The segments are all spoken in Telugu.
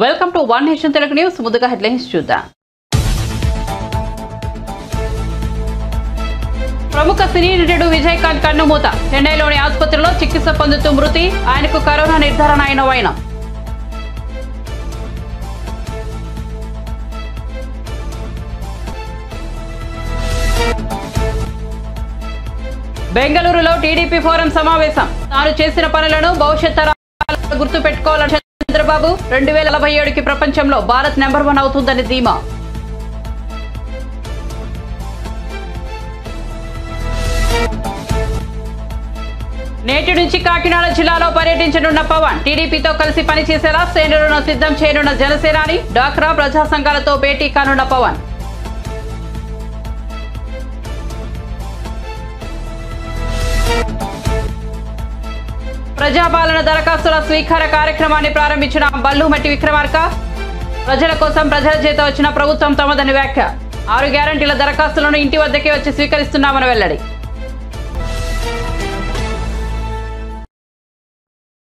Welcome to one nation Telugu news. ముందుగా హెడ్లైన్స్ చూద్దాం. ప్రముఖ సినీ నటుడు విజయకాంత్ కన్నుమూత. చెన్నైలోని ఆసుపత్రిలో చికిత్స పొందుతూ మృతి. ఆయనకు కరోనా నిర్ధారణ అయిన వైనం. బెంగళూరులో టీడీపీ ఫోరం సమావేశం. తాను చేసిన పనులను భవిష్యత్ తరాలు గుర్తు పెట్టుకోవాలని చంద్రబాబు. 2047కి ప్రపంచంలో భారత్ నెంబర్ 1 అవుతుందని ధీమా. నేటి నుంచి కాకినాడ జిల్లాలో పర్యటించనున్న పవన్. టీడీపీతో కలిసి పనిచేసేలా శ్రేణులను సిద్ధం చేయనున్న జనసేనాని. డాక్రా ప్రజా సంఘాలతో భేటీ కానున్న పవన్. ప్రజాపాలన దరఖాస్తుల స్వీకార కార్యక్రమాన్ని ప్రారంభించిన బల్లుమట్టి విక్రమార్క. ప్రజల కోసం ప్రజల చేత వచ్చిన ప్రభుత్వం తమదని వ్యాఖ్య. 6 గ్యారంటీల దరఖాస్తులను ఇంటి వద్దకే వచ్చి స్వీకరిస్తున్నామని వెల్లడి.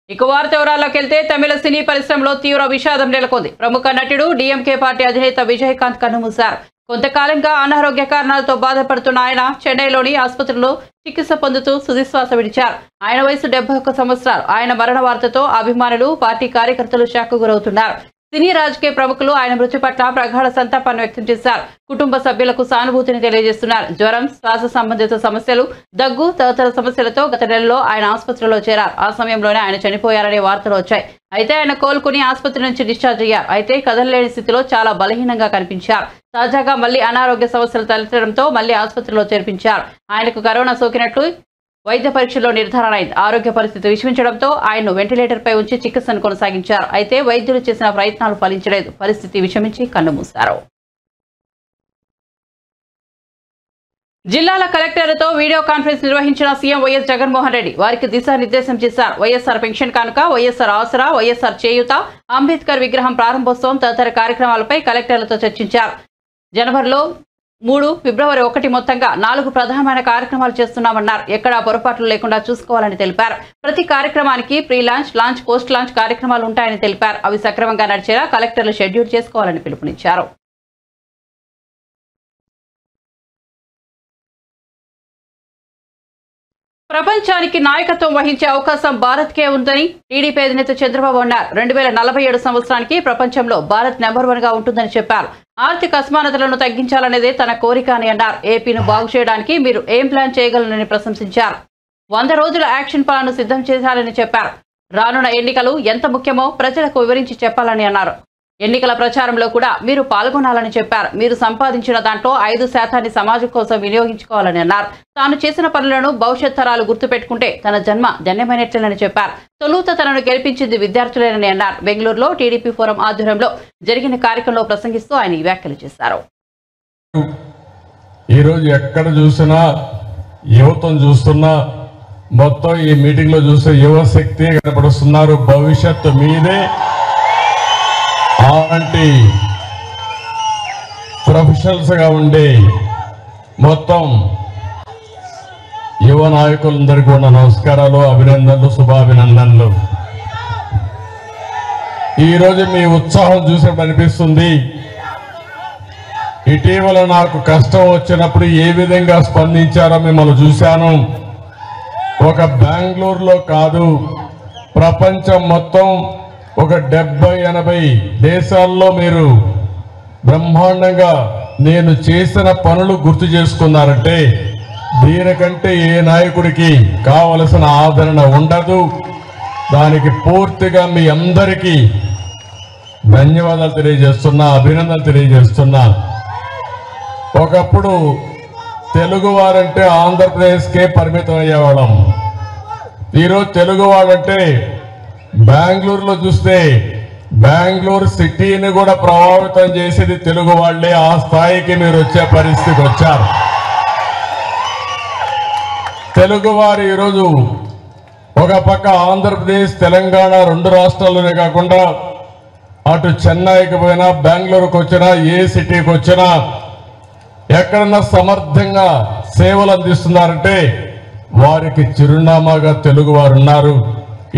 ఇక వార్త వివరాల్లోకి వెళ్తే తమిళ సినీ పరిశ్రమలో తీవ్ర విషాదం నెలకొంది. ప్రముఖ నటుడు డీఎంకే పార్టీ అధినేత విజయకాంత్ కన్నుమూశారు. కొంతకాలంగా అనారోగ్య కారణాలతో బాధపడుతున్న ఆయన చెన్నైలోని ఆసుపత్రిలో చికిత్స పొందుతూ తుదిశ్వాస విడిచారు. ఆయన వయసు 71 సంవత్సరాలు. ఆయన మరణ వార్తతో అభిమానులు, పార్టీ కార్యకర్తలు షాక్కు గురవుతున్నారు. సినీ రాజకీయ ప్రముఖులు ఆయన మృతి పట్ల ప్రగాఢ సంతాపాన్ని వ్యక్తం చేశారు. కుటుంబ సభ్యులకు సానుభూతిని తెలియజేస్తున్నారు. జ్వరం, శ్వాస సంబంధిత సమస్యలు, దగ్గు తదితర సమస్యలతో గత నెలలో ఆయన ఆసుపత్రిలో చేరారు. ఆ సమయంలోనే ఆయన చనిపోయారనే వార్తలు వచ్చాయి. అయితే ఆయన కోలుకుని ఆసుపత్రి నుంచి డిశ్చార్జ్ అయ్యారు. అయితే కదలలేని స్థితిలో చాలా బలహీనంగా కనిపించారు. తాజాగా మళ్లీ అనారోగ్య సమస్యలు తలెత్తడంతో మళ్లీ ఆసుపత్రిలో చేర్పించారు. ఆయనకు కరోనా సోకినట్లు వైద్య పరీక్షల్లో నిర్ధారణ అయింది. ఆరోగ్య పరిస్థితి విషమించడంతో ఆయన్ను వెంటిలేటర్పై ఉంచి చికిత్సను కొనసాగించారు. అయితే వైద్యులు చేసిన ప్రయత్నాలు ఫలించలేదు. పరిస్థితి విషమించి కన్నుమూశారు. జిల్లాల కలెక్టర్లతో వీడియో కాన్ఫరెన్స్ నిర్వహించిన సీఎం వైఎస్ జగన్మోహన్ రెడ్డి వారికి దిశానిర్దేశం చేశారు. వైఎస్ఆర్ పెన్షన్ కానుక, వైఎస్ఆర్ ఆసరా, వైఎస్ఆర్ చేయూత, అంబేద్కర్ విగ్రహం ప్రారంభోత్సవం తదితర కార్యక్రమాలపై కలెక్టర్లతో చర్చించారు. జనవరిలో 3, ఫిబ్రవరి 1 మొత్తంగా 4 ప్రధానమైన కార్యక్రమాలు చేస్తున్నామన్నారు. ఎక్కడా పొరపాట్లు లేకుండా చూసుకోవాలని తెలిపారు. ప్రతి కార్యక్రమానికి pre launch, launch, post launch కార్యక్రమాలు ఉంటాయని తెలిపారు. అవి సక్రమంగా నడిచేలా కలెక్టర్లు షెడ్యూల్ చేసుకోవాలని పిలుపునిచ్చారు. ప్రపంచానికి నాయకత్వం వహించే అవకాశం భారత్కే ఉందని టీడీపీ అధినేత చంద్రబాబు అన్నారు. 2047 సంవత్సరానికి ప్రపంచంలో భారత్ నెంబర్ 1గా ఉంటుందని చెప్పారు. ఆర్థిక అసమానతలను తగ్గించాలనేదే తన కోరిక అని అన్నారు. ఏపీని బాగు చేయడానికి మీరు ఏం ప్లాన్ చేయగలరని ప్రశంసించారు. 100 రోజుల యాక్షన్ ప్లాన్ సిద్ధం చేశారని చెప్పారు. రానున్న ఎన్నికలు ఎంత ముఖ్యమో ప్రజలకు వివరించి చెప్పాలని అన్నారు. ఎన్నికల ప్రచారంలో కూడా మీరు పాల్గొనాలని చెప్పారు. మీరు సంపాదించిన దాంట్లో 5% సమాజం కోసం వినియోగించుకోవాలని అన్నారు. తాను చేసిన పనులను భవిష్యత్ తరాలు గుర్తుపెట్టుకుంటే తన జన్మ ధన్యమైనట్లేనని చెప్పారు. తొలుత తనను గెలిపించింది విద్యార్థులేనని అన్నారు. బెంగళూరులో టీడీపీ ఫోరం ఆధ్వర్యంలో జరిగిన కార్యక్రమంలో ప్రసంగిస్తూ ఆయన ఈ వ్యాఖ్యలు చేశారు. ఈరోజు ఎక్కడ చూసినా యువతను చూస్తున్నా, మొత్తం ఈ మీటింగ్ లో చూస్తే యువశక్తి కనపడుతున్నారు. భవిష్యత్తు మీదే. అలాంటి ప్రొఫెషనల్స్ గా ఉండే మొత్తం యువ నాయకులందరికీ ఉన్న నమస్కారాలు, అభినందనలు, శుభాభినందనలు. ఈరోజు మీ ఉత్సాహం చూసినప్పుడు అనిపిస్తుంది, ఇటీవల నాకు కష్టం వచ్చినప్పుడు ఏ విధంగా స్పందించారో మిమ్మల్ని చూశాను. ఒక బెంగళూరులో కాదు, ప్రపంచం మొత్తం ఒక 70-80 దేశాల్లో మీరు బ్రహ్మాండంగా నేను చేసిన పనులు గుర్తు చేసుకున్నారంటే దీనికంటే ఏ నాయకుడికి కావలసిన ఆదరణ ఉండదు. దానికి పూర్తిగా మీ అందరికీ ధన్యవాదాలు తెలియజేస్తున్నా, అభినందనలు తెలియజేస్తున్నా. ఒకప్పుడు తెలుగువారంటే ఆంధ్రప్రదేశ్కే పరిమితం అయ్యేవాళ్ళం. ఈరోజు తెలుగువాడంటే బెంగళూరులో చూస్తే బెంగళూరు సిటీని కూడా ప్రభావితం చేసేది తెలుగు వాళ్లే. ఆ స్థాయికి మీరు వచ్చే పరిస్థితికి వచ్చారు. తెలుగువారు ఈరోజు ఒక పక్క ఆంధ్రప్రదేశ్, తెలంగాణ 2 రాష్ట్రాల్లోనే కాకుండా అటు చెన్నైకి పోయినా, బెంగళూరుకు వచ్చినా, ఏ సిటీకి వచ్చినా ఎక్కడన్నా సమర్థంగా సేవలు అందిస్తున్నారంటే వారికి చిరునామాగా తెలుగువారు ఉన్నారు.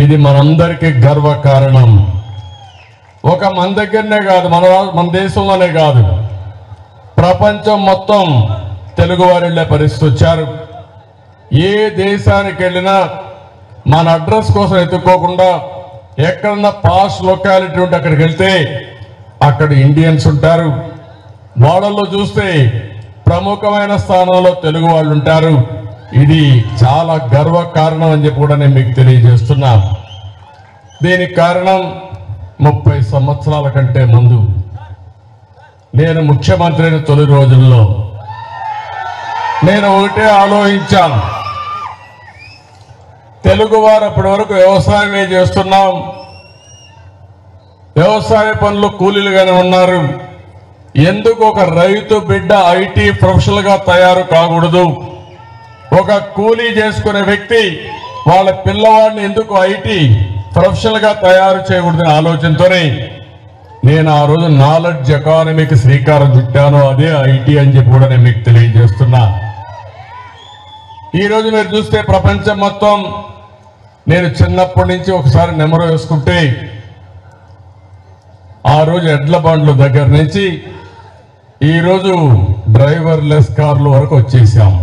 ఇది మనందరికీ గర్వ కారణం. ఒక మన దగ్గరనే కాదు, మన దేశంలోనే కాదు, ప్రపంచం మొత్తం తెలుగు వారు వెళ్ళే పరిస్థితి వచ్చారు. ఏ దేశానికి వెళ్ళినా మన అడ్రస్ కోసం ఎత్తుక్కోకుండా ఎక్కడన్నా పాస్ట్ లొకాలిటీ ఉంటే అక్కడికి వెళ్తే అక్కడ ఇండియన్స్ ఉంటారు. వాళ్ళల్లో చూస్తే ప్రముఖమైన స్థానంలో తెలుగు వాళ్ళు ఉంటారు. ఇది చాలా గర్వ కారణం అని చెప్పి కూడా నేను మీకు తెలియజేస్తున్నా. దీనికి కారణం 30 సంవత్సరాల కంటే ముందు నేను ముఖ్యమంత్రి అయిన తొలి రోజుల్లో నేను ఒకటే ఆలోచించాను. తెలుగువారు అప్పటి వరకు వ్యవసాయమే చేస్తున్నాం, వ్యవసాయ పనులు కూలీలుగానే ఉన్నారు. ఎందుకు ఒక రైతు బిడ్డ ఐటీ ప్రొఫెషనల్ గా తయారు కాకూడదు? ఒక కూలీ చేసుకునే వ్యక్తి వాళ్ళ పిల్లవాడిని ఎందుకు ఐటీ ప్రొఫెషనల్ గా తయారు చేయకూడదనే ఆలోచనతోనే నేను ఆ రోజు నాలెడ్జ్ ఎకానమీకి శ్రీకారం చుట్టాను. అదే ఐటీ అని చెప్పి కూడా నేను మీకు తెలియజేస్తున్నా. ఈ రోజు మీరు చూస్తే ప్రపంచం మొత్తం, నేను చిన్నప్పటి నుంచి ఒకసారి నెమరు వేసుకుంటే ఆ రోజు ఎడ్ల బండ్ల దగ్గర నుంచి ఈరోజు డ్రైవర్లెస్ కార్ల వరకు వచ్చేసాం.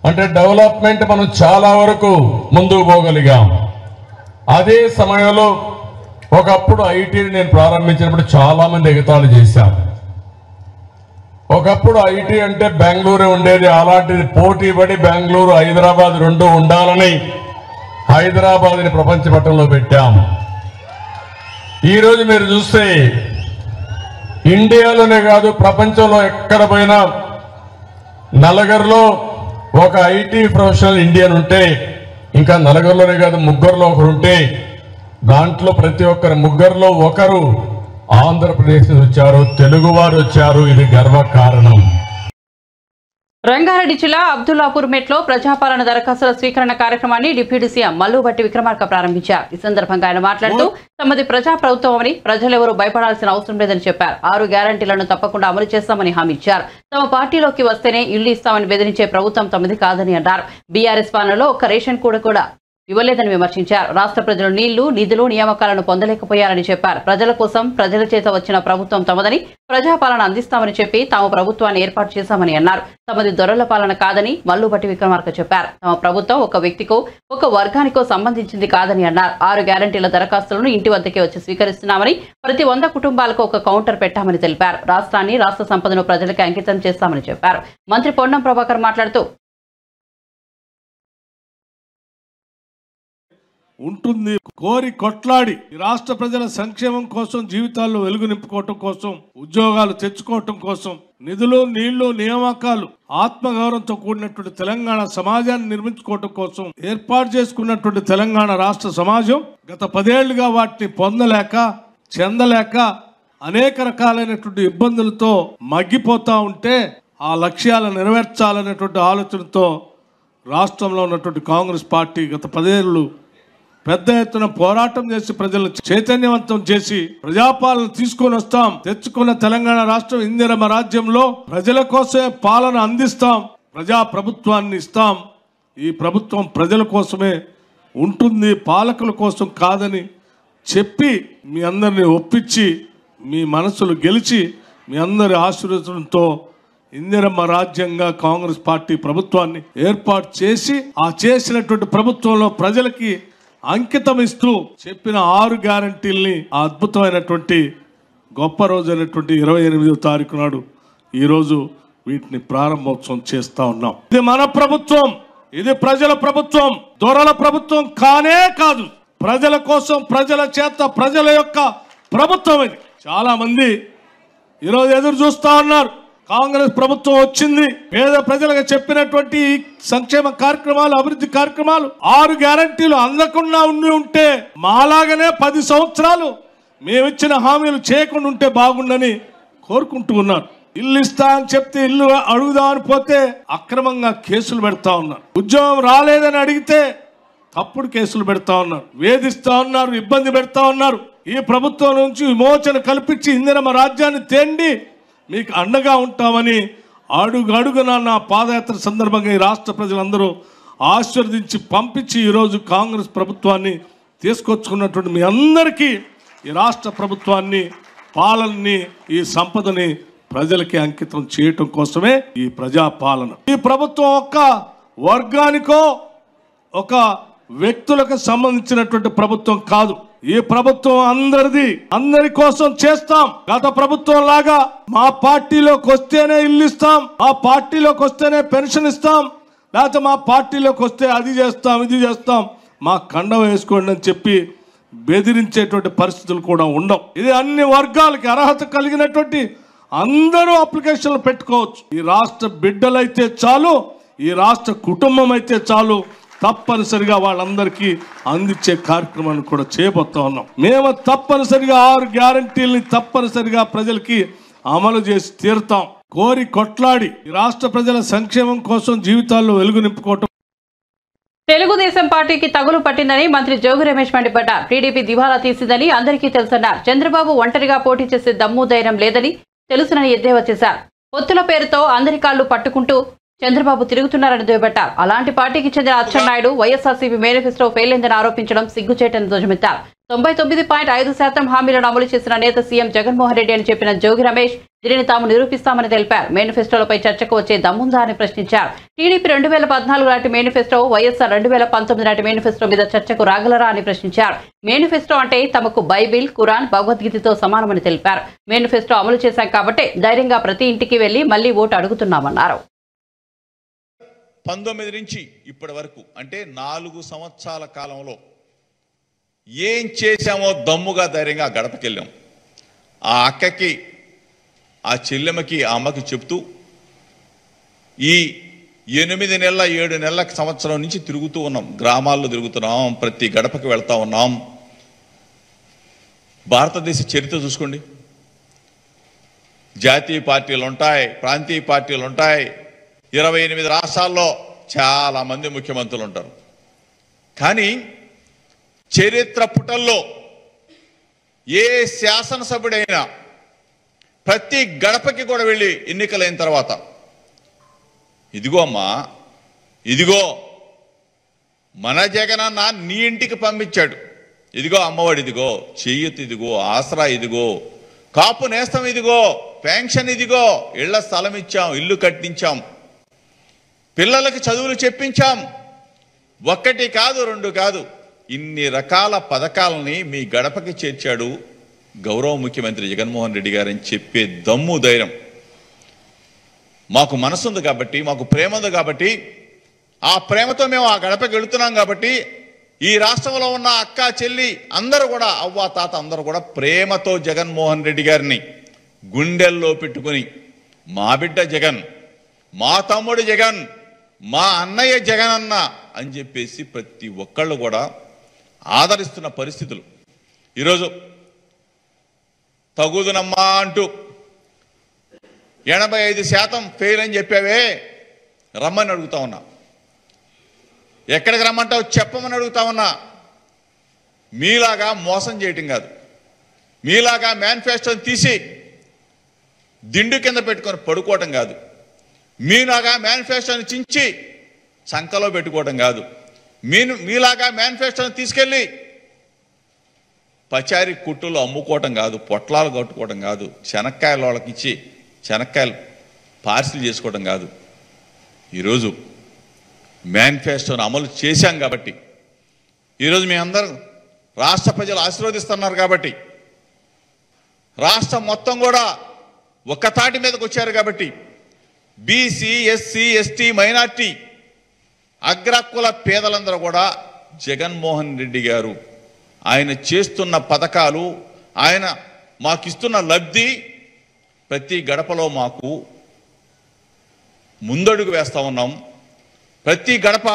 అంటే డెవలప్మెంట్ మనం చాలా వరకు ముందుకు పోగలిగాం. అదే సమయంలో ఒకప్పుడు ఐటీని నేను ప్రారంభించినప్పుడు చాలా మంది ఎగతాళి చేశారు. ఒకప్పుడు ఐటీ అంటే బెంగళూరు ఉండేది, అలాంటిది పోటీ పడి బెంగళూరు హైదరాబాద్ రెండు ఉండాలని హైదరాబాద్ని ప్రపంచ పటంలో పెట్టాం. ఈరోజు మీరు చూస్తే ఇండియాలోనే కాదు ప్రపంచంలో ఎక్కడ పోయినా నలుగురిలో ఒక ఐటీ ప్రొఫెషనల్ ఇండియన్ ఉంటే, ఇంకా నలుగురిలోనే కాదు ముగ్గురులో ఒకరు ఉంటే, దాంట్లో ప్రతి ఒక్కరు ముగ్గురులో ఒకరు ఆంధ్రప్రదేశ్ నుంచి వచ్చారు, తెలుగువారు వచ్చారు. ఇది గర్వ కారణం. రంగారెడ్డి జిల్లా అబ్దుల్లాపూర్ మెట్లో ప్రజాపాలన దరఖాస్తుల స్వీకరణ కార్యక్రమాన్ని డిప్యూటీ సీఎం మల్లుబట్టి విక్రమార్క ప్రారంభించారు. ఈ సందర్భంగా ఆయన మాట్లాడుతూ తమది ప్రజా ప్రభుత్వమని ప్రజలెవరూ భయపడాల్సిన అవసరం లేదని చెప్పారు. 6 గ్యారంటీలను తప్పకుండా అమలు చేస్తామని హామీ ఇచ్చారు. తమ పార్టీలోకి వస్తేనే ఇళ్లు ఇస్తామని బెదిరించే ప్రభుత్వం తమది కాదని అన్నారు. బీఆర్ఎస్ పాలనలో ఒక్క రేషన్ కూడా ఇవ్వలేదని విమర్శించారు. రాష్ట్ర ప్రజలు నీళ్లు, నిధులు, నియామకాలను పొందలేకపోయారని చెప్పారు. ప్రజల కోసం ప్రజల చేత వచ్చిన ప్రభుత్వం తమదని, ప్రజాపాలన అందిస్తామని చెప్పి తాము ప్రభుత్వాన్ని ఏర్పాటు చేశామని అన్నారు. తమది దొరల పాలన కాదని మల్లుబట్టి విక్రమార్క చెప్పారు. తమ ప్రభుత్వం ఒక వ్యక్తికో ఒక వర్గానికో సంబంధించింది కాదని అన్నారు. 6 గ్యారంటీల దరఖాస్తులను ఇంటి వద్దకే వచ్చి స్వీకరిస్తున్నామని, ప్రతి 100 కుటుంబాలకు ఒక కౌంటర్ పెట్టామని తెలిపారు. రాష్ట్రాన్ని, రాష్ట్ర సంపదను ప్రజలకు అంకితం చేస్తామని చెప్పారు. మంత్రి పొన్నం ప్రభాకర్ మాట్లాడుతూ ఉంటుంది కోరి కొట్లాడి రాష్ట్ర ప్రజల సంక్షేమం కోసం, జీవితాల్లో వెలుగు నింపుకోవటం కోసం, ఉద్యోగాలు తెచ్చుకోవటం కోసం, నిధులు, నీళ్లు, నియామకాలు, ఆత్మగౌరవంతో కూడినటువంటి తెలంగాణ సమాజాన్ని నిర్మించుకోవటం కోసం ఏర్పాటు చేసుకున్నటువంటి తెలంగాణ రాష్ట్ర సమాజం గత 10 ఏళ్లుగా వాటిని పొందలేక, చెందలేక అనేక రకాలైనటువంటి ఇబ్బందులతో మగ్గిపోతా ఉంటే, ఆ లక్ష్యాలను నెరవేర్చాలనేటువంటి ఆలోచనతో రాష్ట్రంలో ఉన్నటువంటి కాంగ్రెస్ పార్టీ గత 10 ఏళ్ళు పెద్ద ఎత్తున పోరాటం చేసి ప్రజలను చైతన్యవంతం చేసి ప్రజాపాలన తీసుకొని వస్తాం. తెచ్చుకున్న తెలంగాణ రాష్ట్రం ఇందిరమ్మ రాజ్యంలో ప్రజల కోసమే పాలన అందిస్తాం, ప్రజా ప్రభుత్వాన్ని ఇస్తాం. ఈ ప్రభుత్వం ప్రజల కోసమే ఉంటుంది, పాలకుల కోసం కాదని చెప్పి మీ అందరిని ఒప్పించి, మీ మనసులు గెలిచి, మీ అందరి ఆశీర్వచనంతో ఇందిరమ్మ రాజ్యంగా కాంగ్రెస్ పార్టీ ప్రభుత్వాన్ని ఏర్పాటు చేసి, ఆ చేసినటువంటి ప్రభుత్వంలో ప్రజలకి అంకితం ఇస్తూ చెప్పిన 6 గ్యారంటీల్ని ఆ అద్భుతమైనటువంటి గొప్ప రోజు అయినటువంటి 28వ తారీఖు నాడు ఈరోజు వీటిని ప్రారంభోత్సవం చేస్తా ఉన్నాం. ఇది మన ప్రభుత్వం, ఇది ప్రజల ప్రభుత్వం, దొరల ప్రభుత్వం కానే కాదు. ప్రజల కోసం, ప్రజల చేత, ప్రజల యొక్క ప్రభుత్వం ఇది. చాలా మంది ఈరోజు ఎదురు చూస్తా ఉన్నారు. కాంగ్రెస్ ప్రభుత్వం వచ్చింది, పేద ప్రజలకు చెప్పినటువంటి సంక్షేమ కార్యక్రమాలు, అభివృద్ధి కార్యక్రమాలు, 6 గ్యారంటీలు అందకుండా ఉంటే మాలాగనే 10 సంవత్సరాలు మేమిచ్చిన హామీలు చేయకుండా ఉంటే బాగుండని కోరుకుంటూ ఉన్నారు. ఇల్లు ఇస్తా అని చెప్తే ఇల్లు అడుగుదామని పోతే అక్రమంగా కేసులు పెడతా ఉన్నారు. ఉద్యోగం రాలేదని అడిగితే తప్పుడు కేసులు పెడతా ఉన్నారు, వేధిస్తా ఉన్నారు, ఇబ్బంది పెడతా ఉన్నారు. ఈ ప్రభుత్వం నుంచి విమోచన కల్పించి ఇందిరమ్మ రాజ్యాన్ని తేండి మీకు అండగా ఉంటామని అడుగడుగున నా పాదయాత్ర సందర్భంగా ఈ రాష్ట్ర ప్రజలందరూ ఆశీర్వదించి పంపించి ఈరోజు కాంగ్రెస్ ప్రభుత్వాన్ని తీసుకొచ్చుకున్నటువంటి మీ అందరికీ ఈ రాష్ట్ర ప్రభుత్వాన్ని, పాలనని, ఈ సంపదని ప్రజలకి అంకితం చేయటం కోసమే ఈ ప్రజాపాలన. ఈ ప్రభుత్వం ఒక్క వర్గానికో ఒక వ్యక్తులకు సంబంధించినటువంటి ప్రభుత్వం కాదు. ఈ ప్రభుత్వం అందరిది, అందరి కోసం చేస్తాం. గత ప్రభుత్వం లాగా మా పార్టీలోకి వస్తేనే ఇల్లు ఇస్తాం, మా పార్టీలోకి వస్తేనే పెన్షన్ ఇస్తాం, లేకపోతే మా పార్టీలోకి వస్తే అది చేస్తాం, ఇది చేస్తాం, మా కండం వేసుకోండి అని చెప్పి బెదిరించేటువంటి పరిస్థితులు కూడా ఉండవు. ఇది అన్ని వర్గాలకి అర్హత కలిగినటువంటి అందరూ అప్లికేషన్లు పెట్టుకోవచ్చు. ఈ రాష్ట్ర బిడ్డలైతే చాలు, ఈ రాష్ట్ర కుటుంబం అయితే చాలు, తప్పనిసరిగా వాళ్ళందరికీ అందించే కార్యక్రమాన్ని కూడా చేయబోతా ఉన్నాం. మేము తప్పనిసరిగా 6 గ్యారంటీల్ని తప్పనిసరిగా ప్రజలకి అమలు చేసి తీరుతాం. కోరి కొట్లాడి ఈ రాష్ట్ర ప్రజల సంక్షేమం కోసం జీవితాల్లో వెలుగు నింపుకోవటం. తెలుగుదేశం పార్టీకి తగులు పట్టిందని మంత్రి జోగి రమేష్ మండిపడ్డారు. టీడీపీ దివాలా తీసిందని అందరికీ తెలుసన్నారు. చంద్రబాబు ఒంటరిగా పోటీ చేసే దమ్ము ధైర్యం లేదని తెలుసునని ఎద్దేవా చేశారు. పొత్తుల పేరుతో అందరి కాళ్లు పట్టుకుంటూ చంద్రబాబు తిరుగుతున్నారని దుయ్యబట్టారు. అలాంటి పార్టీకి చెందిన అచ్చెన్నాయుడు వైఎస్ఆర్సీపీ మేనిఫెస్టో ఫెయిల్ అయిందని ఆరోపించడం సిగ్గుచేటని ధ్వజమెత్తారు. 99.5% హామీలను అమలు చేసిన నేత సీఎం జగన్మోహన్ రెడ్డి అని చెప్పిన జోగి రమేష్ దీనిని తాము నిరూపిస్తామని తెలిపారు. మేనిఫెస్టోలపై చర్చకు వచ్చే దమ్ముందా అని ప్రశ్నించారు. టీడీపీ 2014 నాటి మేనిఫెస్టో, వైఎస్ఆర్ 2019 నాటి మేనిఫెస్టో మీద చర్చకు రాగలరా అని ప్రశ్నించారు. మేనిఫెస్టో అంటే తమకు బైబిల్, ఖురాన్, భగవద్గీతతో సమానమని తెలిపారు. మేనిఫెస్టో అమలు చేశాం కాబట్టి ధైర్యంగా ప్రతి ఇంటికి వెళ్లి మళ్లీ ఓటు అడుగుతున్నామన్నారు. 19 నుంచి ఇప్పటి వరకు అంటే 4 సంవత్సరాల కాలంలో ఏం చేశామో దమ్ముగా ధైర్యంగా గడపకి వెళ్ళాం. ఆ అక్కకి, ఆ చెల్లెమ్మకి, ఆ అమ్మకి చెప్తూ ఈ 8 నెలల 7 నెలల సంవత్సరం నుంచి తిరుగుతూ ఉన్నాం. గ్రామాల్లో తిరుగుతున్నాం, ప్రతి గడపకి వెళ్తా ఉన్నాం. భారతదేశ చరిత్ర చూసుకోండి. జాతీయ పార్టీలు ఉంటాయి, ప్రాంతీయ పార్టీలు ఉంటాయి. 28 రాష్ట్రాల్లో చాలా మంది ముఖ్యమంత్రులు ఉంటారు. కానీ చరిత్ర పుటల్లో ఏ శాసనసభ్యుడైనా ప్రతి గడపకి కూడా వెళ్ళి ఎన్నికలైన తర్వాత ఇదిగో అమ్మా, ఇదిగో మన జగనన్న నీ ఇంటికి పంపించాడు, ఇదిగో అమ్మఒడి, ఇదిగో చెయ్యత్, ఇదిగో ఆసరా, ఇదిగో కాపు నేస్తం, ఇదిగో పెన్షన్, ఇదిగో ఇళ్ల స్థలం ఇచ్చాం, ఇల్లు కట్టించాం, పిల్లలకి చదువులు చెప్పించాం. 1 కాదు 2 కాదు, ఇన్ని రకాల పథకాలని మీ గడపకి చేర్చాడు గౌరవ ముఖ్యమంత్రి జగన్మోహన్ రెడ్డి గారని చెప్పే దమ్ము ధైర్యం మాకు మనసుంది కాబట్టి, మాకు ప్రేమ ఉంది కాబట్టి, ఆ ప్రేమతో మేము ఆ గడపకి వెళుతున్నాం కాబట్టి ఈ రాష్ట్రంలో ఉన్న అక్క, చెల్లి అందరూ కూడా, అవ్వ, తాత అందరూ కూడా ప్రేమతో జగన్మోహన్ రెడ్డి గారిని గుండెల్లో పెట్టుకుని మా బిడ్డ జగన్, మా తమ్ముడు జగన్, మా అన్నయ్య జగన్ అన్న అని చెప్పేసి ప్రతి ఒక్కళ్ళు కూడా ఆదరిస్తున్న పరిస్థితులు. ఈరోజు తగుదునమ్మా అంటూ 85% ఫెయిల్ అని చెప్పావే, రమ్మని అడుగుతా ఉన్నా. ఎక్కడికి రమ్మంటావు చెప్పమని అడుగుతా ఉన్నా. మీలాగా మోసం చేయటం కాదు, మీలాగా మేనిఫెస్టోని తీసి దిండు కింద పెట్టుకొని పడుకోవటం కాదు, మీలాగా మేనిఫెస్టోని చించి సంకలో పెట్టుకోవటం కాదు, మీలాగా మేనిఫెస్టోని తీసుకెళ్ళి పచారీ కుట్టులు అమ్ముకోవటం కాదు, పొట్లాలు కట్టుకోవటం కాదు, శనక్కాయలు వాళ్ళకి ఇచ్చి శనక్కాయలు పార్సిల్ చేసుకోవటం కాదు. ఈరోజు మేనిఫెస్టోని అమలు చేశాం కాబట్టి, ఈరోజు మీ అందరూ రాష్ట్ర ప్రజలు ఆశీర్వదిస్తున్నారు కాబట్టి, రాష్ట్రం మొత్తం కూడా ఒక్క తాటి మీదకి వచ్చారు కాబట్టి, బీసీ, ఎస్సీ, ఎస్టీ, మైనార్టీ, అగ్రకుల పేదలందరూ కూడా జగన్మోహన్ రెడ్డి గారు ఆయన చేస్తున్న పథకాలు, ఆయన మాకిస్తున్న లబ్ధి ప్రతి గడపలో మాకు ముందడుగు వేస్తూ ఉన్నాం. ప్రతి గడప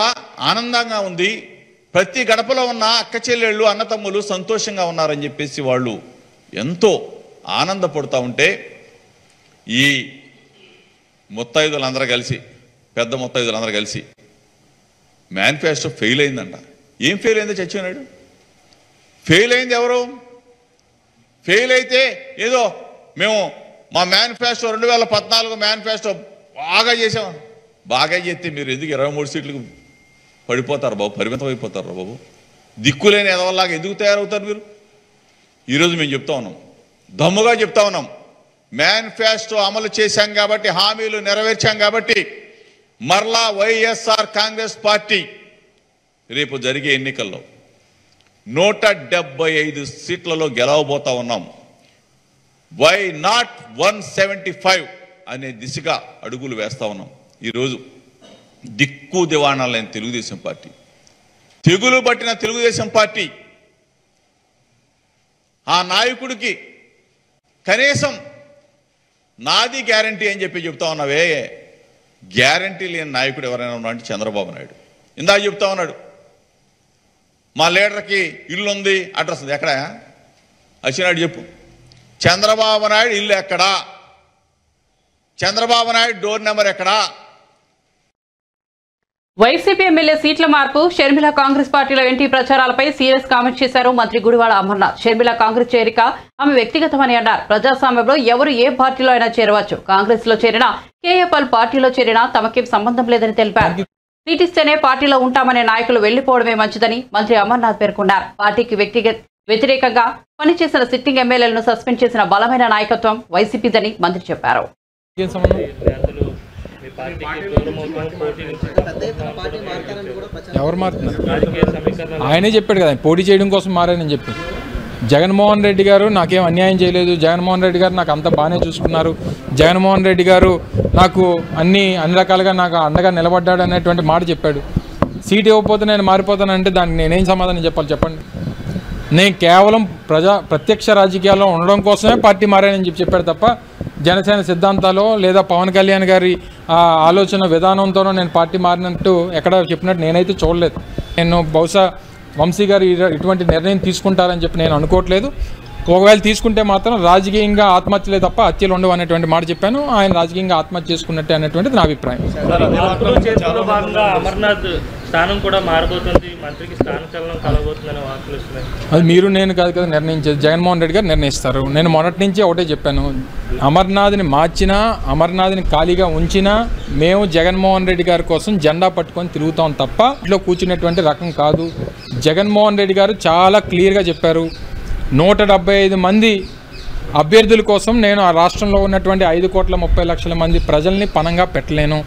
ఆనందంగా ఉంది, ప్రతి గడపలో ఉన్న అక్క చెల్లెళ్ళు, అన్నతమ్ములు సంతోషంగా ఉన్నారని చెప్పేసి వాళ్ళు ఎంతో ఆనందపడుతూ ఉంటే ఈ ముత్తైదులందరూ కలిసి, పెద్ద ముత్తైదులందరూ కలిసి మేనిఫెస్టో ఫెయిల్ అయిందంట. ఏం ఫెయిల్ అయిందో చచ్చినాడు. ఫెయిల్ అయింది ఎవరు? ఫెయిల్ అయితే ఏదో మేము మా మేనిఫెస్టో 2014 మేనిఫెస్టో బాగా చేసాం. బాగా చేస్తే మీరు ఎందుకు 23 సీట్లకు పడిపోతారు బాబు, పరిమితం అయిపోతారు బాబు. దిక్కులేని ఎదవల్లాగా ఎందుకు తయారవుతారు మీరు? ఈరోజు మేము చెప్తా ఉన్నాం, దమ్ముగా చెప్తా ఉన్నాం, మేనిఫెస్టో అమలు చేశాం కాబట్టి, హామీలు నెరవేర్చాం కాబట్టి మరలా వైఎస్ఆర్ కాంగ్రెస్ పార్టీ రేపు జరిగే ఎన్నికల్లో 175 సీట్లలో గెలవబోతా ఉన్నాం. వై నాట్ 175 అనే దిశగా అడుగులు వేస్తా ఉన్నాం. ఈరోజు దిక్కు దివాణాలు లేని తెలుగుదేశం పార్టీ, తెగులు పట్టిన తెలుగుదేశం పార్టీ, ఆ నాయకుడికి కనీసం నాది గ్యారంటీ అని చెప్పి చెప్తా ఉన్నావే, గ్యారంటీ లేని నాయకుడు ఎవరైనా ఉన్నాడంటే చంద్రబాబు నాయుడు. ఇందాక చెప్తా ఉన్నాడు, మా లీడర్కి ఇల్లు ఉంది, అడ్రస్ ఉంది. ఎక్కడ వచ్చినాడు చెప్పు. చంద్రబాబు నాయుడు ఇల్లు ఎక్కడా? చంద్రబాబు నాయుడు డోర్ నెంబర్ ఎక్కడా? వైసీపీ ఎమ్మెల్యే సీట్ల మార్పు, షర్మిల కాంగ్రెస్ పార్టీలో ఎంటీ ప్రచారాలపై సీరియస్ కామెంట్ చేశారు మంత్రి గుడివాడ అమర్నాథ్. షర్మిల కాంగ్రెస్ చేరిక ఆమె వ్యక్తిగతమని అన్నారు. ప్రజాస్వామ్యంలో ఎవరు ఏ పార్టీలో అయినా చేరవచ్చు. కాంగ్రెస్ లో చేరినా, కేఏపాల్ పార్టీలో చేరినా తమకేం సంబంధం లేదని తెలిపారు. సీట్ ఇస్తేనే పార్టీలో ఉంటామనే నాయకులు వెళ్లిపోవడమే మంచిదని మంత్రి అమర్నాథ్ పేర్కొన్నారు. పార్టీకి వ్యతిరేకంగా పనిచేసిన సిట్టింగ్ ఎమ్మెల్యేలను సస్పెండ్ చేసిన బలమైన నాయకత్వం వైసీపీదని మంత్రి చెప్పారు. ఎవరు మారుతున్నారు? ఆయనే చెప్పాడు కదా, పోటీ చేయడం కోసం మారానని చెప్పి. జగన్మోహన్ రెడ్డి గారు నాకేం అన్యాయం చేయలేదు, జగన్మోహన్ రెడ్డి గారు నాకు అంత బాగానే చూసుకున్నారు, జగన్మోహన్ రెడ్డి గారు నాకు అన్ని రకాలుగా నాకు అండగా నిలబడ్డాడు అనేటువంటి మాట చెప్పాడు. సీట్ ఇవ్వకపోతే నేను మారిపోతానంటే దానికి నేనేం సమాధానం చెప్పాలి చెప్పండి? నేను కేవలం ప్రత్యక్ష రాజకీయాల్లో ఉండడం కోసమే పార్టీ మారానని చెప్పాడు తప్ప జనసేన సిద్ధాంతాలు లేదా పవన్ కళ్యాణ్ గారి ఆలోచన విధానంతోనో నేను పార్టీ మారినట్టు ఎక్కడ చెప్పినట్టు నేనైతే చూడలేదు. నేను బహుశా వంశీ గారు ఇటువంటి నిర్ణయం తీసుకుంటారని చెప్పి నేను అనుకోవట్లేదు. ఒకవేళ తీసుకుంటే మాత్రం రాజకీయంగా ఆత్మహత్యలే తప్ప హత్యలు ఉండవు అనేటువంటి మాట చెప్పాను. ఆయన రాజకీయంగా ఆత్మహత్య చేసుకున్నట్టే అనేటువంటిది నా అభిప్రాయం. అమర్నాథ్ స్థానం కూడా మారబోతుంది, మంత్రికి స్థానచలనం కలగబోతుందని వార్తలు వస్తున్నాయి. అది మీరు నేను కాదు కదా నిర్ణయించేది, జగన్మోహన్ రెడ్డి గారు నిర్ణయిస్తారు. నేను మొదటి నుంచి ఒకటే చెప్పాను, అమర్నాథ్ని మార్చినా, అమర్నాథ్ని ఖాళీగా ఉంచినా మేము జగన్మోహన్ రెడ్డి గారి కోసం జెండా పట్టుకొని తిరుగుతాం తప్ప ఇంట్లో కూర్చునేటువంటి రకం కాదు. జగన్మోహన్ రెడ్డి గారు చాలా క్లియర్గా చెప్పారు, 175 మంది అభ్యర్థుల కోసం నేను ఆ రాష్ట్రంలో ఉన్నటువంటి 5,30,00,000 మంది ప్రజల్ని పణంగా పెట్టలేను.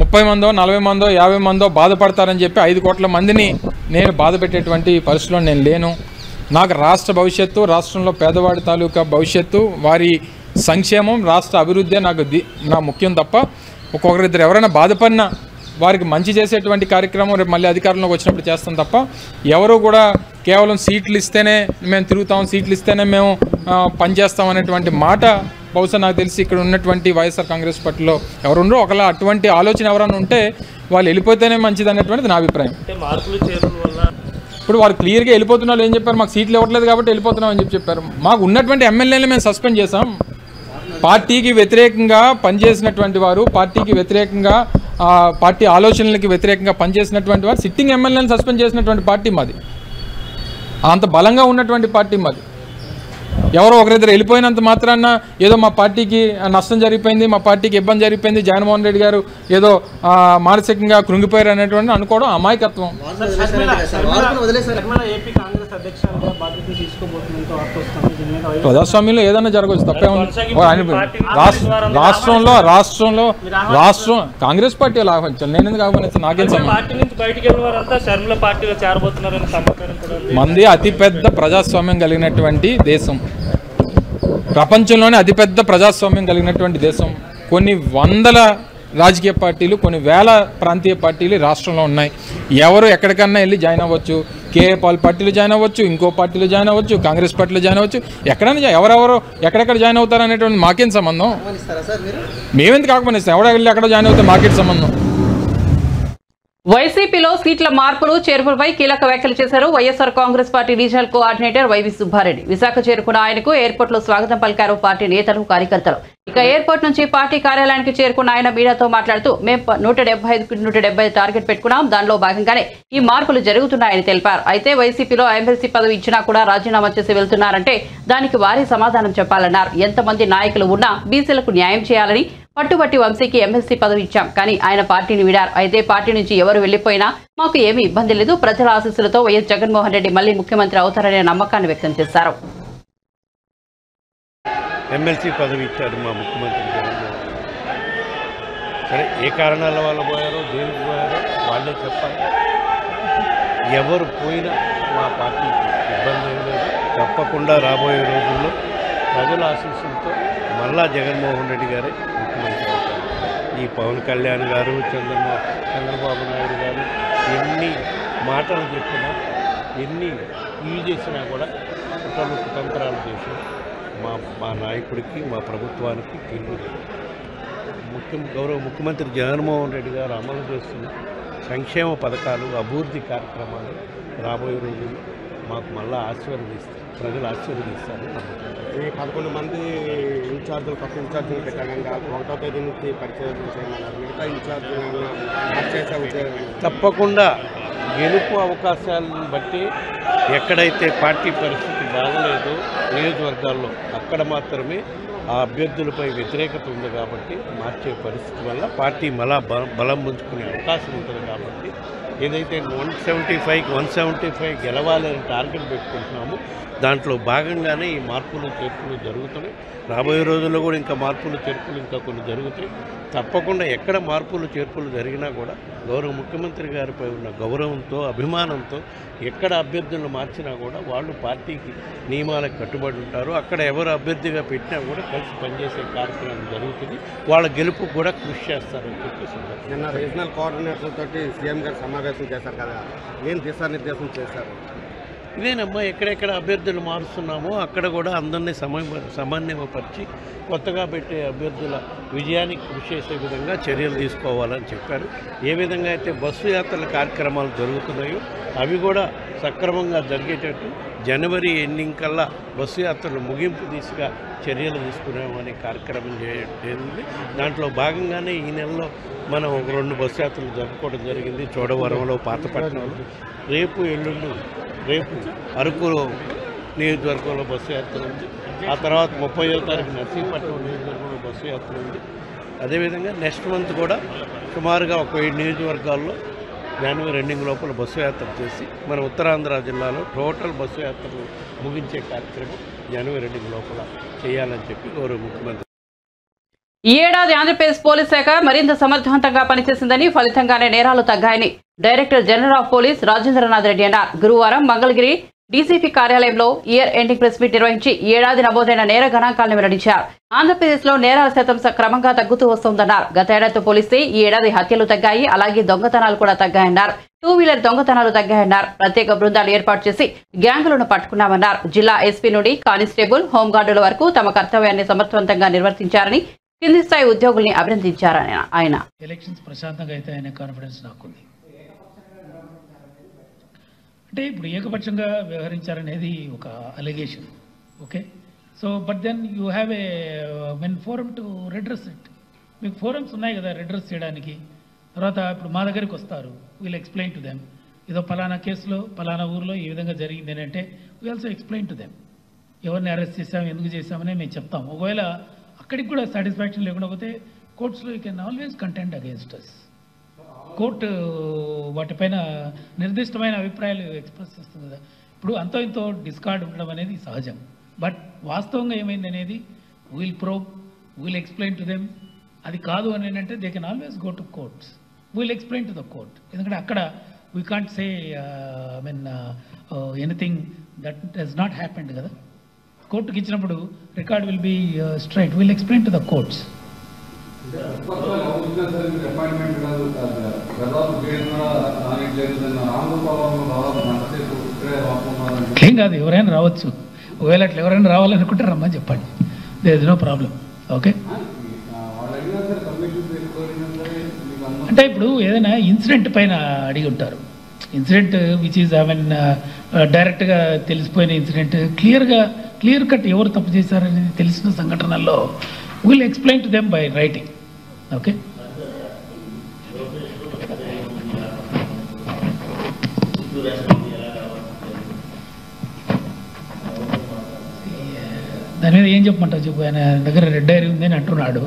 30 మందో 40 మందో 50 మందో బాధపడతారని చెప్పి 5 కోట్ల మందిని నేను బాధ పెట్టేటువంటి పరిస్థితిలో నేను లేను. నాకు రాష్ట్ర భవిష్యత్తు, రాష్ట్రంలో పేదవాడి తాలూకా భవిష్యత్తు, వారి సంక్షేమం, రాష్ట్ర అభివృద్ధి నా ముఖ్యం తప్ప ఒక్కొక్కరిద్దరు ఎవరైనా బాధపడినా వారికి మంచి చేసేటువంటి కార్యక్రమం రేపు మళ్ళీ అధికారంలోకి వచ్చినప్పుడు చేస్తాం తప్ప ఎవరు కూడా కేవలం సీట్లు ఇస్తేనే మేము తిరుగుతాం, సీట్లు ఇస్తేనే మేము పనిచేస్తాం అనేటువంటి మాట బహుశా నాకు తెలిసి ఇక్కడ ఉన్నటువంటి వైఎస్ఆర్ కాంగ్రెస్ పార్టీలో ఎవరుండో ఒకలా అటువంటి ఆలోచన ఎవరైనా ఉంటే వాళ్ళు వెళ్ళిపోతేనే మంచిది అనేటువంటిది నా అభిప్రాయం. ఇప్పుడు వారు క్లియర్గా వెళ్ళిపోతున్న వాళ్ళు ఏం చెప్పారు, మాకు సీట్లు ఇవ్వట్లేదు కాబట్టి వెళ్ళిపోతున్నాం అని చెప్పారు. మాకు ఉన్నటువంటి ఎమ్మెల్యేలు మేము సస్పెండ్ చేసాం. పార్టీకి వ్యతిరేకంగా పనిచేసినటువంటి వారు, పార్టీకి వ్యతిరేకంగా పార్టీ ఆలోచనలకి వ్యతిరేకంగా పనిచేసినటువంటి వారు సిట్టింగ్ ఎమ్మెల్యేలను సస్పెండ్ చేసినటువంటి పార్టీ మాది. అంత బలంగా ఉన్నటువంటి పార్టీ మాది. ఎవరో ఒకరిద్దరు వెళ్ళిపోయినంత మాత్రాన ఏదో మా పార్టీకి నష్టం జరిగిపోయింది, మా పార్టీకి ఇబ్బంది జరిగిపోయింది, జగన్మోహన్ రెడ్డి గారు ఏదో మానసికంగా కృంగిపోయారు అనేటువంటి అనుకోవడం అమాయకత్వం. ప్రజాస్వామ్యంలో ఏదైనా జరగవచ్చు, తప్పే ఉంది. రాష్ట్రం కాంగ్రెస్ పార్టీ ఆహ్వానించాలి, నేను ఎందుకు ఆహ్వానించాను? నాకేం మంది అతిపెద్ద ప్రజాస్వామ్యం కలిగినటువంటి దేశం, ప్రపంచంలోనే అతిపెద్ద ప్రజాస్వామ్యం కలిగినటువంటి దేశం. కొన్ని వందల రాజకీయ పార్టీలు, కొన్ని వేల ప్రాంతీయ పార్టీలు రాష్ట్రంలో ఉన్నాయి. ఎవరు ఎక్కడికన్నా వెళ్ళి జాయిన్ అవ్వచ్చు. కేఏపాల్ పార్టీలో జాయిన్ అవ్వచ్చు, ఇంకో పార్టీలో జాయిన్ అవ్వచ్చు, కాంగ్రెస్ పార్టీలో జాయిన్ అవ్వచ్చు. ఎక్కడైనా ఎవరెవరో ఎక్కడెక్కడ జాయిన్ అవుతారు అనేటువంటి మాకేం సంబంధం? మేమెందుకు ఆహ్వానిస్తాం? ఎవరెళ్ళి ఎక్కడ జాయిన్ అవుతే మాకేం సంబంధం? వైసీపీలో సీట్ల మార్పులు, చేర్పులపై కీలక వ్యాఖ్యలు చేశారు YSR Congress party regional coordinator YV Subba Reddy. Visakha చేరుకున్న ఆయనకు ఎయిర్పోర్ట్ లో స్వాగతం పలికారు పార్టీ నేతలు, కార్యకర్తలు. ఇక ఎయిర్పోర్ట్ నుంచి పార్టీ కార్యాలయానికి చేరుకున్న ఆయన మీడియాతో మాట్లాడుతూ, మేము 175 టార్గెట్ పెట్టుకున్నాం, దానిలో భాగంగానే ఈ మార్పులు జరుగుతున్నాయని తెలిపారు. అయితే వైసీపీలో ఎమ్మెల్సీ పదవి ఇచ్చినా కూడా రాజీనామా చేసి వెళ్తున్నారంటే దానికి వారి సమాధానం చెప్పాలన్నారు. ఎంతమంది నాయకులు ఉన్నా బీసీలకు న్యాయం చేయాలని, పట్టుబట్టి వంశీకి ఎమ్మెల్సీ పదవి ఇచ్చాం, కానీ ఆయన పార్టీని వీడారు. అయితే పార్టీ నుంచి ఎవరు వెళ్లిపోయినా మాకు ఏమీ ఇబ్బంది లేదు. ప్రజల ఆశీస్సులతో వైఎస్ జగన్మోహన్ రెడ్డి మళ్లీ ముఖ్యమంత్రి అవుతారనే నమ్మకాన్ని వ్యక్తం చేశారు. ఎమ్మెల్సీ పదవి ఇచ్చారు మా ముఖ్యమంత్రి జగన్మోహన్ రెడ్డి. సరే, ఏ కారణాల వల్ల పోయారో దేనికి పోయారో వాళ్ళే చెప్పాలి. ఎవరు పోయినా మా పార్టీకి ఇబ్బంది ఏం లేదు. తప్పకుండా రాబోయే రోజుల్లో ప్రజల ఆశీస్సులతో మళ్ళా జగన్మోహన్ రెడ్డి గారే ముఖ్యమంత్రి అవుతారు. ఈ పవన్ కళ్యాణ్ గారు, చంద్రబాబు నాయుడు గారు ఎన్ని మాటలు చెప్పినా, ఎన్ని ఇవి చేసినా కూడా కుతంత్రాలు చేసి మా నాయకుడికి, మా ప్రభుత్వానికి తెలియదు. గౌరవ ముఖ్యమంత్రి జగన్మోహన్ రెడ్డి గారు అమలు చేస్తున్న సంక్షేమ పథకాలు, అభివృద్ధి కార్యక్రమాలు రాబోయే రోజుల్లో మాకు మళ్ళీ ప్రజలు ఆశీర్వదిస్తారు. ఈ 11 మంది ఇన్ఛార్జీలు, కొత్త ఇన్ఛార్జీలు పెట్టారు. 1వ తేదీ నుంచి పరిచయం చేయమన్నారు. మిగతా ఇన్ఛార్జీలు తప్పకుండా గెలుపు అవకాశాలను బట్టి ఎక్కడైతే పార్టీ పరిస్థితి బాగలేదో నియోజకవర్గాల్లో అక్కడ మాత్రమే ఆ అభ్యర్థులపై వ్యతిరేకత ఉంది కాబట్టి మార్చే పరిస్థితి వల్ల పార్టీ మళ్ళా బలం పుంజుకునే అవకాశం ఉంటుంది. కాబట్టి ఏదైతే 175 గెలవాలని టార్గెట్ పెట్టుకుంటున్నామో దాంట్లో భాగంగానే ఈ మార్పులు చేర్పులు జరుగుతున్నాయి. రాబోయే రోజుల్లో కూడా ఇంకా మార్పులు చేర్పులు ఇంకా కొన్ని జరుగుతాయి. తప్పకుండా ఎక్కడ మార్పులు చేర్పులు జరిగినా కూడా గౌరవ ముఖ్యమంత్రి గారిపై ఉన్న గౌరవంతో, అభిమానంతో ఎక్కడ అభ్యర్థులను మార్చినా కూడా వాళ్ళు పార్టీకి నియమాలకు కట్టుబడి ఉంటారు. అక్కడ ఎవరు అభ్యర్థిగా పెట్టినా కూడా కలిసి పనిచేసే కార్యక్రమం జరుగుతుంది. వాళ్ళ గెలుపు కూడా కృషి చేస్తారని చెప్పేసి నిన్న రీజనల్ కోఆర్డినేటర్ తోటి సీఎం గారు సమావేశం చేశారు కదా, ఏం దిశానిర్దేశం చేశారు? ఇదేనమ్మా, ఎక్కడెక్కడ అభ్యర్థులు మారుస్తున్నామో అక్కడ కూడా అందరినీ సమన్వయపరిచి కొత్తగా పెట్టే అభ్యర్థుల విజయానికి కృషి చేసే విధంగా చర్యలు తీసుకోవాలని చెప్పారు. ఏ విధంగా అయితే బస్సు యాత్రల కార్యక్రమాలు జరుగుతున్నాయో అవి కూడా సక్రమంగా జరిగేటట్టు జనవరి ఎండింగ్ కల్లా బస్సు యాత్రలు ముగింపు దిశగా చర్యలు తీసుకున్నామనే కార్యక్రమం జరిగింది. దాంట్లో భాగంగానే ఈ నెలలో మనం 2 బస్సు యాత్రలు జరుపుకోవడం జరిగింది. చోడవరంలో, పాతపట్నంలో. రేపు అరకు నియోజకవర్గంలో బస్సు యాత్ర ఉంది. ఆ తర్వాత 30వ తారీఖు నర్సీపట్నం నియోజకవర్గంలో బస్సు యాత్ర ఉంది. అదేవిధంగా నెక్స్ట్ మంత్ కూడా సుమారుగా ఒక 7 నియోజకవర్గాల్లో జనవరి ఎండింగ్ లోపల బస్సు యాత్ర చేసి మన ఉత్తరాంధ్ర జిల్లాలో టోటల్ బస్సు యాత్రలు ముగించే కార్యక్రమం జనవరి ఎండింగ్ లోపల చేయాలని చెప్పి గౌరవ ముఖ్యమంత్రి. ఈ ఏడాది ఆంధ్రప్రదేశ్ పోలీస్ శాఖ మరింత సమర్థవంతంగా పనిచేసిందని, ఫలితంగానే నేరాలు తగ్గాయని director general of police Rajendranath Reddy అన్నారు. గురువారం మంగళగిరి డీసీపీ కార్యాలయంలో ఇయర్ ఎండింగ్ ప్రెస్ మీట్ నిర్వహించి ఈ ఏడాది నమోదైన నేర గణాంకాలను వెల్లడించారు. ఆంధ్రప్రదేశ్లో నేరాల శాతం క్రమంగా తగ్గుతూ వస్తోందన్నారు. గత ఏడాదితో పోలిస్తే ఈ ఏడాది హత్యలు తగ్గాయి, అలాగే దొంగతనాలు కూడా తగ్గాయన్నారు. 2-వీలర్ దొంగతనాలు తగ్గాయన్నారు. ప్రత్యేక బృందాలు ఏర్పాటు చేసి గ్యాంగులను పట్టుకున్నామన్నారు. జిల్లా ఎస్పీ నుండి కానిస్టేబుల్, హోంగార్డుల వరకు తమ కర్తవ్యాన్ని సమర్థవంతంగా నిర్వర్తించారని, కింది స్థాయి ఉద్యోగుల్ని అభినందించారని ఆయన. ఎలక్షన్స్ ప్రశాంతంగా అయితే అనే కాన్ఫిడెన్స్ నాకుంది. అంటే ఇప్పుడు ఏకపక్షంగా వ్యవహరించారనేది ఒక allegation. Okay, so but then you have a men forum to redress it. మీకు ఫోరమ్స్ ఉన్నాయి కదా రెడ్రెస్ చేయడానికి. తర్వాత ఇప్పుడు మా దగ్గరికి వస్తారు, వీల్ ఎక్స్ప్లెయిన్ టు దెమ్. ఏదో పలానా కేసులో పలానా ఊరిలో ఈ విధంగా జరిగింది అని అంటే we also explain to them. ఎవరిని అరెస్ట్ చేసాం, ఎందుకు చేసామని మేము చెప్తాం. ఒకవేళ అక్కడికి కూడా సాటిస్ఫాక్షన్ లేకుండా పోతే కోర్ట్స్లో you can always contend against us. Court వాటిపైన నిర్దిష్టమైన అభిప్రాయాలు ఎక్స్ప్రెస్ చేస్తుంది కదా. ఇప్పుడు అంతో ఇంతో డిస్కార్డ్ ఉండడం అనేది సహజం. బట్ వాస్తవంగా ఏమైంది అనేది we'll probe, we'll explain to them. అది కాదు అని అంటే they can always go to courts, we'll explain to the court. ఎందుకంటే అక్కడ we can't say anything that he's not happened కదా. కోర్టుకి ఇచ్చినప్పుడు record will be straight, we'll explain to the courts. ఏం కాదు, ఎవరైనా రావచ్చు. ఒకవేళ అట్లా ఎవరైనా రావాలనుకుంటే రమ్మని చెప్పండి, there is no problem. Okay, అంటే ఇప్పుడు ఏదైనా ఇన్సిడెంట్ పైన అడిగి ఉంటారు. ఇన్సిడెంట్ విచ్ ఈజ్ డైరెక్ట్గా తెలిసిపోయిన ఇన్సిడెంట్, క్లియర్ కట్ ఎవరు తప్పు చేశారనేది తెలిసిన సంఘటనల్లో will explain to them by writing. Okay, దాని మీద ఏం చెప్పమంటావు చెప్పు. ఆయన దగ్గర రెడ్ డైరీ ఉంది అని అంటున్నాడు.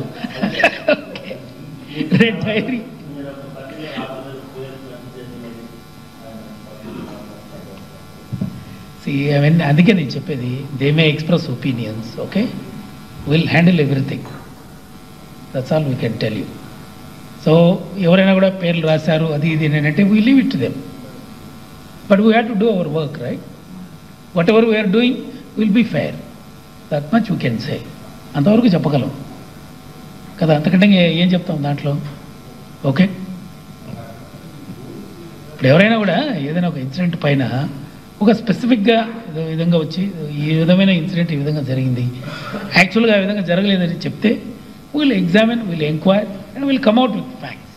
రెడ్ డైరీ అవన్నీ అందుకే నేను చెప్పేది, they may express opinions, okay, will handle everything, that's all we can tell you. So ఎవరైనా కూడా పేర్లు రాశారు అది ఇది అంటే we leave it to them, but we have to do our work, right? Whatever we are doing will be fair, that much we can say. అంతవరకు చెప్పగలం కదా, అంతకంటే ఏం చెప్తాం దాంట్లో, ఓకే? ఇప్పుడు ఎవరైనా కూడా ఏదైనా ఒక ఇన్సిడెంట్ పైన ఒక స్పెసిఫిక్గా విధంగా వచ్చి ఈ విధమైన ఇన్సిడెంట్ ఈ విధంగా జరిగింది, యాక్చువల్గా ఆ విధంగా జరగలేదని చెప్తే will examine, will enquire and will come out with facts.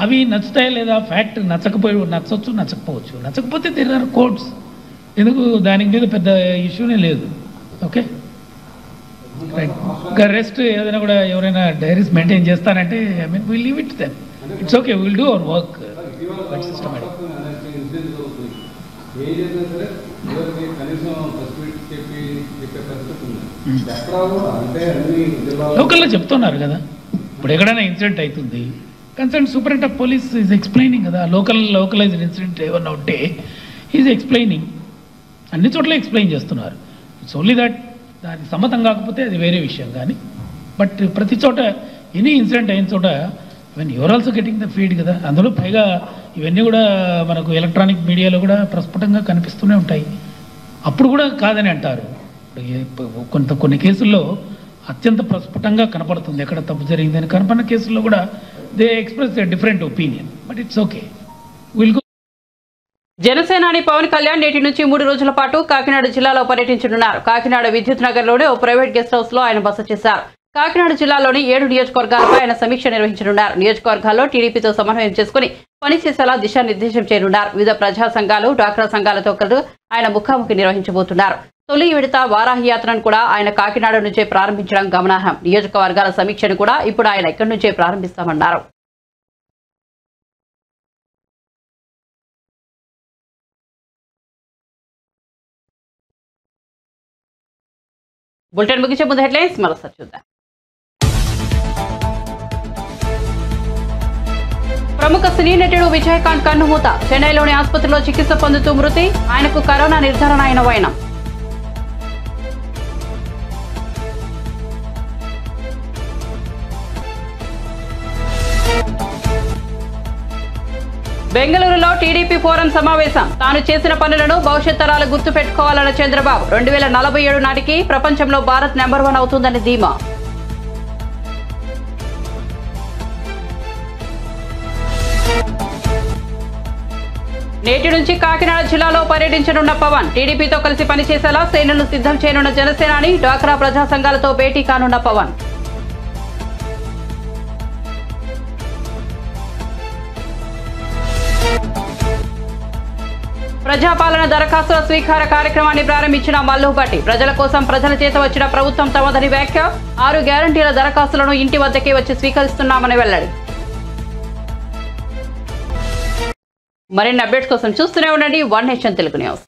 అవి నచ్చుతాయా లేదా, ఫ్యాక్ట్ నచ్చవచ్చు నచ్చకపోవచ్చు, నచ్చకపోతే దేర్ ఆర్ కోర్ట్స్, ఎందుకు దానికి మీద పెద్ద ఇష్యూనే లేదు, ఓకే రైట్? ఇంకా రెస్ట్ ఏదైనా కూడా ఎవరైనా డైరీస్ మెయింటైన్ చేస్తానంటే I mean will leave it them, it's okay, will do our work systematic. లోకల్లో చెప్తున్నారు కదా, ఇప్పుడు ఎక్కడైనా ఇన్సిడెంట్ అవుతుంది, concern సూపరింట్ of police is explaining కదా, లోకలైజ్డ్ ఇన్సిడెంట్ ఏమన్నా ఉంటే ఈజ్ ఎక్స్ప్లెయినింగ్, అన్ని చోట్ల ఎక్స్ప్లెయిన్ చేస్తున్నారు. ఇట్స్ ఓన్లీ దట్ దానికి సమ్మతం కాకపోతే అది వేరే విషయం, కానీ బట్ ప్రతి చోట ఎనీ ఇన్సిడెంట్ అయిన చోట even your also getting the feed కదా. అందులో పైగా ఇవన్నీ కూడా మనకు ఎలక్ట్రానిక్ మీడియాలో కూడా ప్రస్ఫుటంగా కనిపిస్తూనే ఉంటాయి. అప్పుడు కూడా కాదని అంటారు, కొన్ని కేసుల్లో అత్యంత ప్రస్ఫుటంగా కనపడుతుంది ఎక్కడ తప్పు జరిగిందని, కనపడిన కేసుల్లో కూడా they express a different opinion, but it's okay, will go. జనసేనాని పవన్ కళ్యాణ్ నేటి నుంచి 3 రోజుల పాటు కాకినాడ జిల్లాలో పర్యటించనున్నారు. కాకినాడ విద్యుత్ నగర్లోని ఓ ప్రైవేట్ గెస్ట్ హౌస్ లో ఆయన బస చేశారు. కాకినాడ జిల్లాలోని 7 నియోజకవర్గాలపై ఆయన సమీక్ష నిర్వహించనున్నారు. నియోజకవర్గాల్లో టీడీపీతో సమన్వయం చేసుకుని పనిచేసేలా దిశానిర్దేశం చేయనున్నారు. వివిధ ప్రజా సంఘాలు, డ్వాక్రా సంఘాలతో కలిసి ఆయన ముఖాముఖి నిర్వహించబోతున్నారు. తొలి విడత వారాహి యాత్రను కూడా ఆయన కాకినాడ నుంచే ప్రారంభించడం గమనార్హం. నియోజకవర్గాల సమీక్షను కూడా ఇప్పుడు ఆయన ఇక్కడి నుంచే ప్రారంభిస్తామన్నారు. బులెటిన్ ముగించే ముందు హెడ్లైన్స్ మరోసారి చూద్దాం. ప్రముఖ సినీ నటుడు విజయకాంత్ కన్నుమూత. చెన్నైలోని ఆసుపత్రిలో చికిత్స పొందుతూ మృతి. ఆయనకు కరోనా నిర్ధారణ అయిన వైనం. బెంగళూరులో టీడీపీ ఫోరం సమావేశం. తాను చేసిన పనులను భవిష్యత్ తరాలు గుర్తు పెట్టుకోవాలన్న చంద్రబాబు. 2047 నాటికి ప్రపంచంలో భారత్ నెంబర్ 1 అవుతుందని ధీమా. నేటి నుంచి కాకినాడ జిల్లాలో పర్యటించనున్న పవన్. టీడీపీతో కలిసి పనిచేసేలా శ్రేణులను సిద్ధం చేయనున్న జనసేనాని. డ్వాక్రా ప్రజా సంఘాలతో భేటీ కానున్న పవన్. ప్రజాపాలన దరఖాస్తుల స్వీకార కార్యక్రమాన్ని ప్రారంభించిన మల్లుభట్టి. ప్రజల కోసం ప్రజల చేత వచ్చిన ప్రభుత్వం తమదని వ్యాఖ్య. 6 గ్యారంటీల దరఖాస్తులను ఇంటి వద్దకే వచ్చి స్వీకరిస్తున్నామని వెల్లడి. మరిన్ని అప్డేట్స్ కోసం చూస్తూనే ఉండండి వన్ నేషన్ తెలుగు న్యూస్.